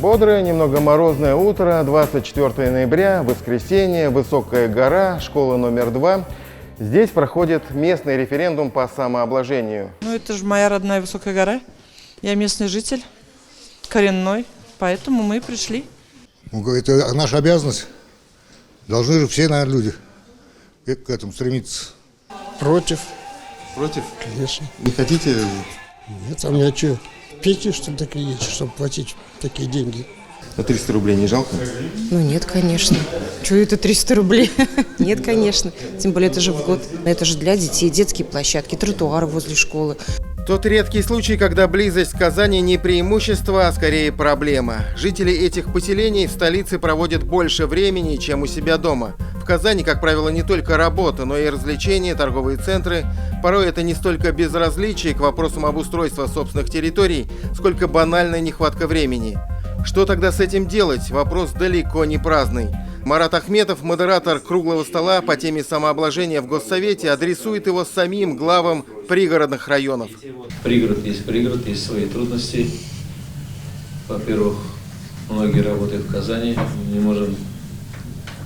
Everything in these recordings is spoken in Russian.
Бодрое, немного морозное утро, 24 ноября, воскресенье, высокая гора, школа номер 2. Здесь проходит местный референдум по самообложению. Это же моя родная высокая гора. Я местный житель, коренной, поэтому мы пришли. Это наша обязанность. Должны же все, наверное, люди к этому стремиться. Против. Против? Конечно. Не хотите? Нет, а мне что, пенсии, что ли, такие есть, чтобы платить такие деньги? На 300 рублей не жалко? Ну нет, конечно. Чего это 300 рублей? Нет, конечно. Тем более это же в год. Это же для детей, детские площадки, тротуары возле школы. Тот редкий случай, когда близость к Казани не преимущество, а скорее проблема. Жители этих поселений в столице проводят больше времени, чем у себя дома. В Казани, как правило, не только работа, но и развлечения, торговые центры. Порой это не столько безразличие к вопросам обустройства собственных территорий, сколько банальная нехватка времени. Что тогда с этим делать? Вопрос далеко не праздный. Марат Ахметов, модератор круглого стола по теме самообложения в Госсовете, адресует его самим главам пригородных районов. Пригород, есть свои трудности. Во-первых, многие работают в Казани, не можем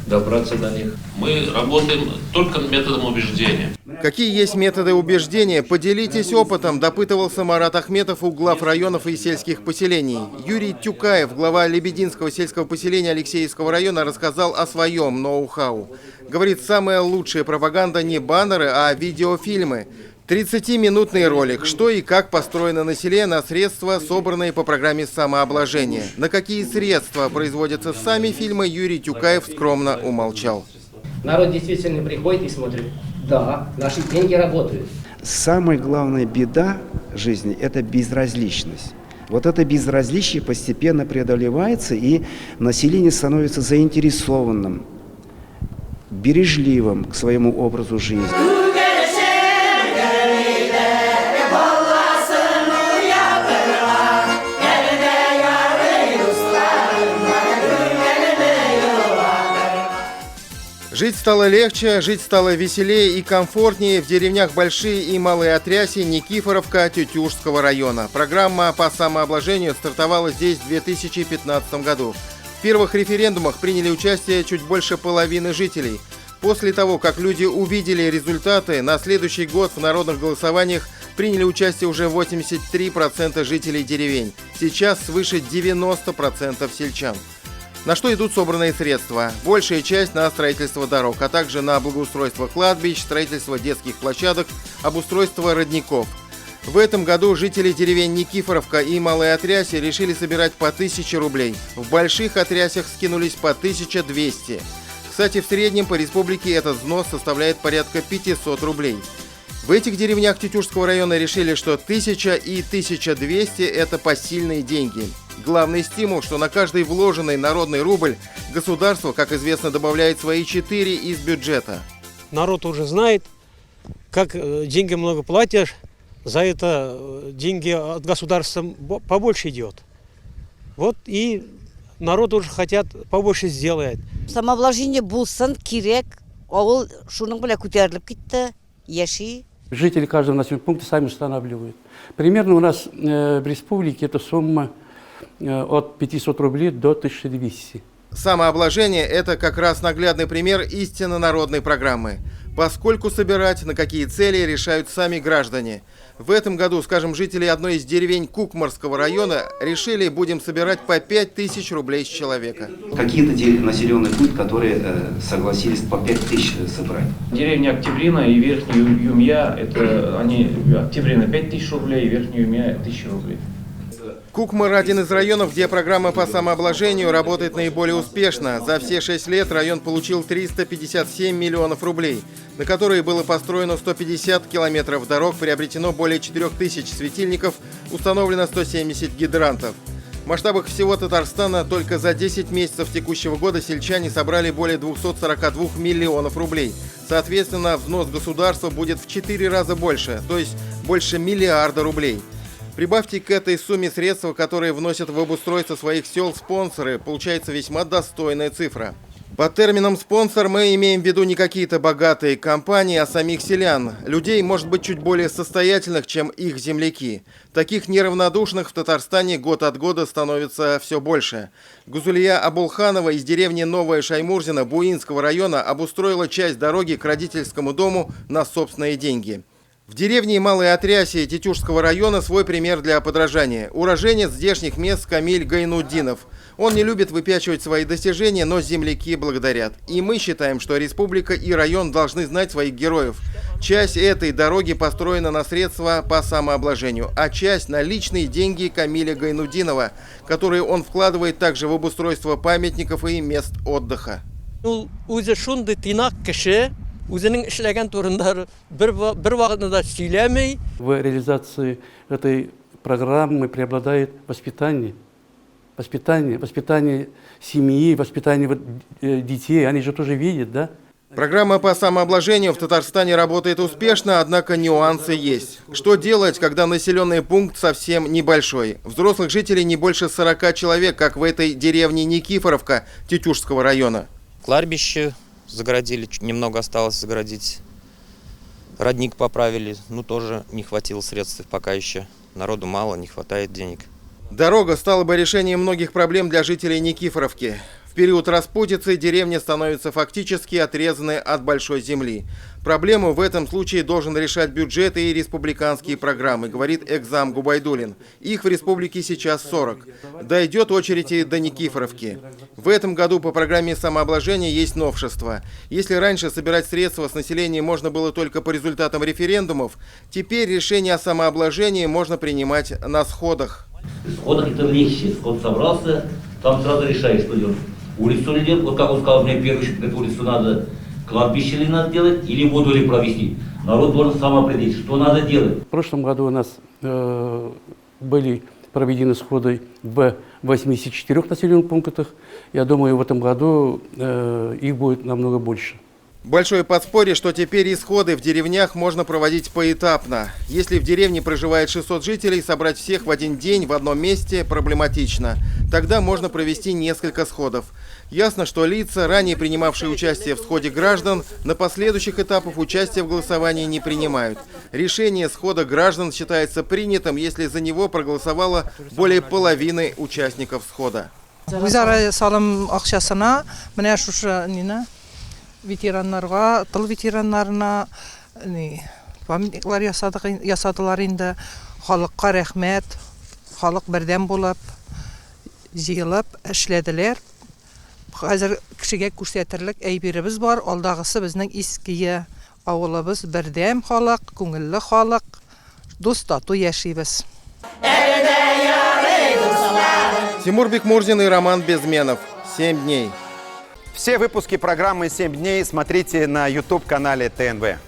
добраться до них. Мы работаем только методом убеждения. Какие есть методы убеждения? Поделитесь опытом, допытывался Марат Ахметов у глав районов и сельских поселений. Юрий Тюкаев, глава Лебединского сельского поселения Алексеевского района, рассказал о своем ноу-хау. Говорит, самая лучшая пропаганда не баннеры, а видеофильмы. 30-минутный ролик, что и как построено на селе на средства, собранные по программе самообложения. На какие средства производятся сами фильмы, Юрий Тюкаев скромно умолчал. Народ действительно приходит и смотрит. Да, наши деньги работают. Самая главная беда жизни – это безразличность. Вот это безразличие постепенно преодолевается, и население становится заинтересованным, бережливым к своему образу жизни. Жить стало легче, жить стало веселее и комфортнее в деревнях Большие и Малые Отряси, Никифоровка, Тютюжского района. Программа по самообложению стартовала здесь в 2015 году. В первых референдумах приняли участие чуть больше половины жителей. После того, как люди увидели результаты, на следующий год в народных голосованиях приняли участие уже 83% жителей деревень. Сейчас свыше 90% сельчан. На что идут собранные средства? Большая часть на строительство дорог, а также на благоустройство кладбищ, строительство детских площадок, обустройство родников. В этом году жители деревень Никифоровка и Малые Отряси решили собирать по 1000 рублей. В Больших Отрясях скинулись по 1200. Кстати, в среднем по республике этот взнос составляет порядка 500 рублей. В этих деревнях Тютюжского района решили, что 1000 и 1200 – это посильные деньги. Главный стимул, что на каждый вложенный народный рубль государство, как известно, добавляет свои 4 из бюджета. Народ уже знает, как деньги много платишь, за это деньги от государства побольше идет. Вот и народ уже хотят побольше сделать. Самообложение булсан кирек, ол шуның белән күтәрелеп китте, яши. Жители каждого населенного пункта сами устанавливают. Примерно у нас в республике эта сумма от 500 рублей до 1200. Самообложение – это как раз наглядный пример истинно народной программы. Поскольку собирать, на какие цели решают сами граждане. В этом году, скажем, жители одной из деревень Кукмарского района решили, будем собирать по 5000 рублей с человека. Какие-то населенные пункты, которые согласились по 5000 собрать. Деревня Октябрина и Верхняя Юмья, это они, Октябрина 5000 рублей, и Верхняя Юмья 1000 рублей. Кукмар – один из районов, где программа по самообложению работает наиболее успешно. За все 6 лет район получил 357 миллионов рублей, на которые было построено 150 километров дорог, приобретено более 4000 светильников, установлено 170 гидрантов. В масштабах всего Татарстана только за 10 месяцев текущего года сельчане собрали более 242 миллионов рублей. Соответственно, взнос государства будет в 4 раза больше, то есть больше 1 миллиарда рублей. Прибавьте к этой сумме средства, которые вносят в обустройство своих сел спонсоры, получается весьма достойная цифра. Под термином «спонсор» мы имеем в виду не какие-то богатые компании, а самих селян. Людей, может быть, чуть более состоятельных, чем их земляки. Таких неравнодушных в Татарстане год от года становится все больше. Гузулия Абулханова из деревни Новая Шаймурзина Буинского района обустроила часть дороги к родительскому дому на собственные деньги. В деревне Малой Атряси Тетюшского района свой пример для подражания. Уроженец здешних мест Камиль Гайнуддинов. Он не любит выпячивать свои достижения, но земляки благодарят. И мы считаем, что республика и район должны знать своих героев. Часть этой дороги построена на средства по самообложению, а часть на личные деньги Камиля Гайнуддинова, которые он вкладывает также в обустройство памятников и мест отдыха. В реализации этой программы преобладает воспитание. Воспитание семьи, воспитание детей. Они же тоже видят, да? Программа по самообложению в Татарстане работает успешно, однако нюансы есть. Что делать, когда населенный пункт совсем небольшой? Взрослых жителей не больше 40 человек, как в этой деревне Никифоровка Тетюшского района. Кладбище загородили, немного осталось загородить. Родник поправили, тоже не хватило средств пока еще. Народу мало, не хватает денег. Дорога стала бы решением многих проблем для жителей Никифоровки. В период распутицы деревня становится фактически отрезанной от большой земли. Проблему в этом случае должен решать бюджет и республиканские программы, говорит Экзам Губайдулин. Их в республике сейчас 40. Дойдет очередь и до Никифоровки. В этом году по программе самообложения есть новшество. Если раньше собирать средства с населения можно было только по результатам референдумов, теперь решение о самообложении можно принимать на сходах. Сходах это легче. Сход собрался, там сразу решаешь, что делать. Улицу ли делать, вот как он сказал, мне первую эту улицу надо, кладбище ли надо делать, или воду ли провести. Народ должен сам определить, что надо делать. В прошлом году у нас были проведены сходы в 84 населенных пунктах. Я думаю, в этом году их будет намного больше. Большое подспорье, что теперь исходы в деревнях можно проводить поэтапно. Если в деревне проживает 600 жителей, собрать всех в один день в одном месте проблематично. Тогда можно провести несколько сходов. Ясно, что лица, ранее принимавшие участие в сходе граждан, на последующих этапах участия в голосовании не принимают. Решение схода граждан считается принятым, если за него проголосовало более половины участников схода. Ветераннарға, тыл ветераннарына памятниклар ясадылар инде. Халыкка рәхмәт, халык бердәм булып, җыелып эшләделәр. Хәзер кешегә күрсәтерлек әйберебез бар. Алдагысы безнең иске авылыбыз бердәм халык, күңелле халык, дус тату яшибез. Тимур Бекмурзин и Роман Безменов. 7 дней. Все выпуски программы «7 дней» смотрите на YouTube-канале ТНВ.